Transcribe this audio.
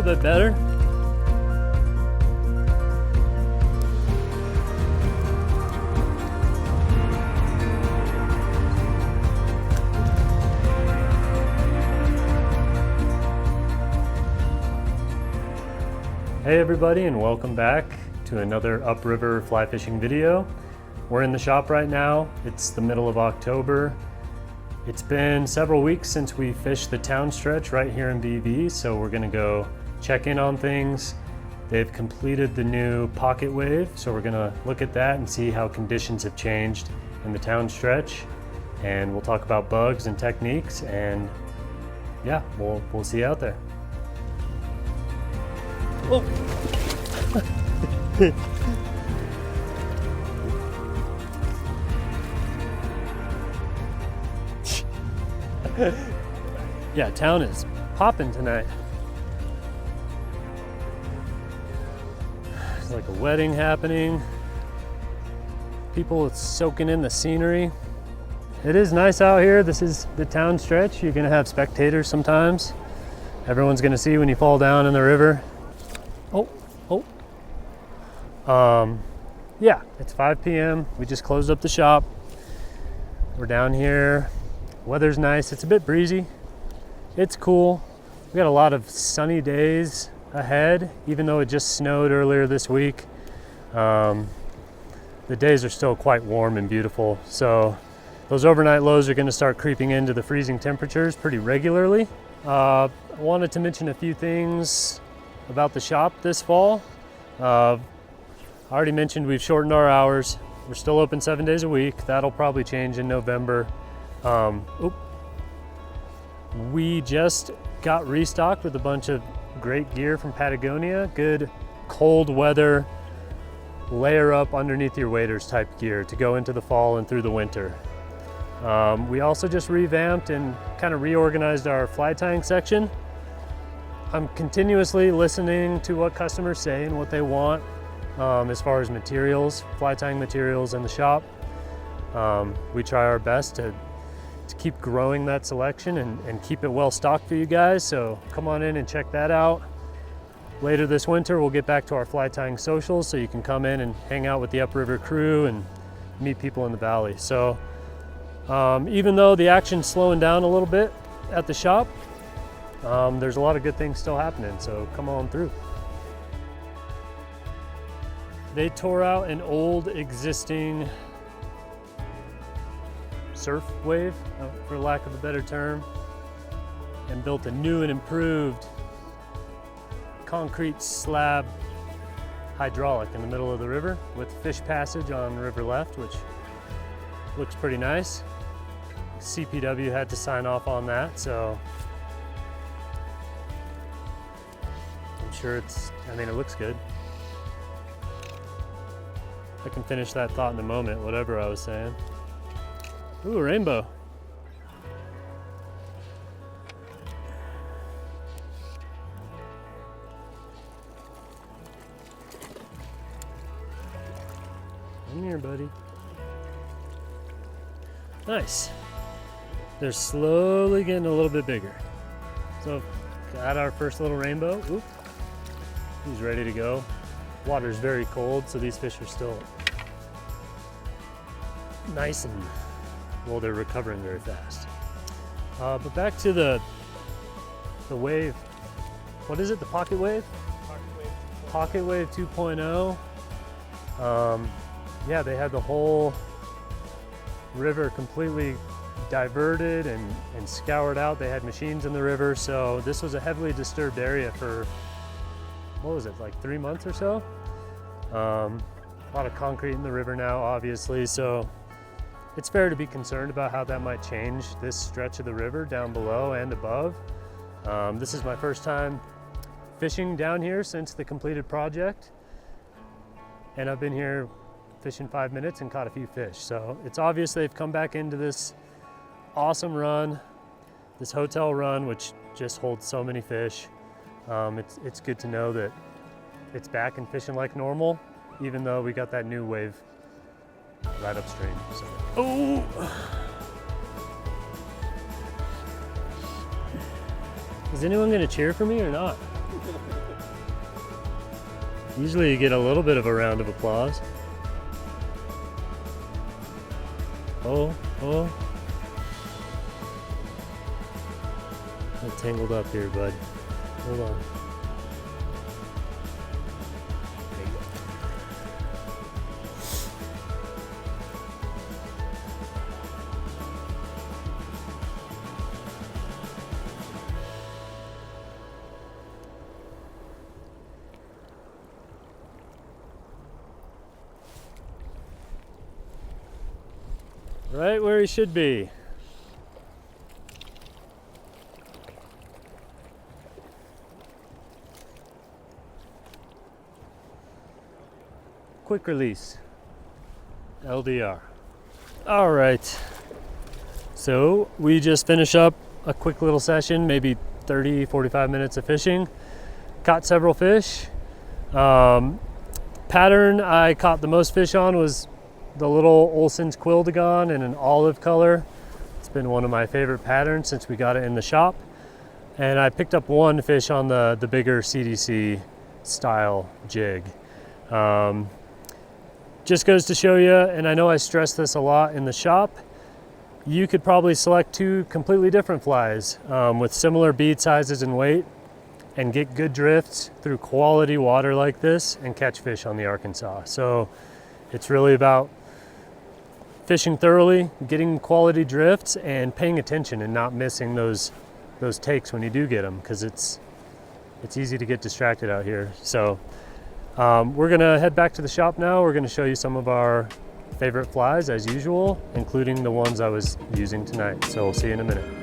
little bit better. Hey everybody, and welcome back to another upriver fly fishing video. We're in the shop right now. It's the middle of October. It's been several weeks since we fished the town stretch right here in BV, so we're gonna go check in on things. They've completed the new pocket wave, so we're gonna look at that and see how conditions have changed in the town stretch. And we'll talk about bugs and techniques, and yeah, we'll see you out there. Oh. Yeah, town is popping tonight. There's like a wedding happening. People soaking in the scenery. It is nice out here. This is the town stretch. You're gonna have spectators sometimes. Everyone's gonna see when you fall down in the river. Yeah, it's 5 p.m. We just closed up the shop. We're down here. Weather's nice. It's a bit breezy. It's cool. We got a lot of sunny days ahead, even though it just snowed earlier this week. The days are still quite warm and beautiful. So those overnight lows are going to start creeping into the freezing temperatures pretty regularly. I wanted to mention a few things about the shop this fall. I already mentioned we've shortened our hours. We're still open 7 days a week. That'll probably change in November. We just got restocked with a bunch of great gear from Patagonia. Good cold weather, layer up underneath your waders type gear to go into the fall and through the winter. We also just revamped and kind of reorganized our fly tying section. I'm continuously listening to what customers say and what they want as far as materials, fly tying materials in the shop. We try our best to keep growing that selection and keep it well stocked for you guys, so come on in and check that out. Later this winter we'll get back to our fly tying socials, so you can come in and hang out with the upriver crew and meet people in the valley. So even though the action's slowing down a little bit at the shop, there's a lot of good things still happening, so come on through. They tore out an old existing surf wave, for lack of a better term, and built a new and improved concrete slab hydraulic in the middle of the river with fish passage on river left, which looks pretty nice. CPW had to sign off on that, so I'm sure it looks good. I can finish that thought in a moment, whatever I was saying. Ooh, a rainbow. Come here, buddy. Nice. They're slowly getting a little bit bigger. So, got our first little rainbow. Oop. He's ready to go. Water's very cold, so these fish are still nice and, well, they're recovering very fast. But back to the wave. What is it, the pocket wave? Pocket wave 2.0. Yeah, they had the whole river completely diverted and scoured out. They had machines in the river, so this was a heavily disturbed area for, what was it, like 3 months or so? A lot of concrete in the river now, obviously, so it's fair to be concerned about how that might change this stretch of the river down below and above. This is my first time fishing down here since the completed project, and I've been here fishing 5 minutes and caught a few fish. So it's obvious they've come back into this awesome run, this hotel run, which just holds so many fish. It's good to know that it's back and fishing like normal, even though we got that new wave right upstream. So. Oh! Is anyone gonna cheer for me or not? Usually you get a little bit of a round of applause. Oh, oh. I'm tangled up here, bud. Hold on. There you go. Right where he should be. Quick release. LDR. All right. So we just finished up a quick little session, maybe 30, 45 minutes of fishing. Caught several fish. Pattern I caught the most fish on was the little Olson's Quildagon in an olive color. It's been one of my favorite patterns since we got it in the shop. And I picked up one fish on the bigger CDC style jig. Just goes to show you, and I know I stress this a lot in the shop, you could probably select two completely different flies with similar bead sizes and weight and get good drifts through quality water like this and catch fish on the Arkansas. So it's really about fishing thoroughly, getting quality drifts, and paying attention and not missing those takes when you do get them, because it's easy to get distracted out here. So we're gonna head back to the shop now. We're gonna show you some of our favorite flies as usual, including the ones I was using tonight. So we'll see you in a minute.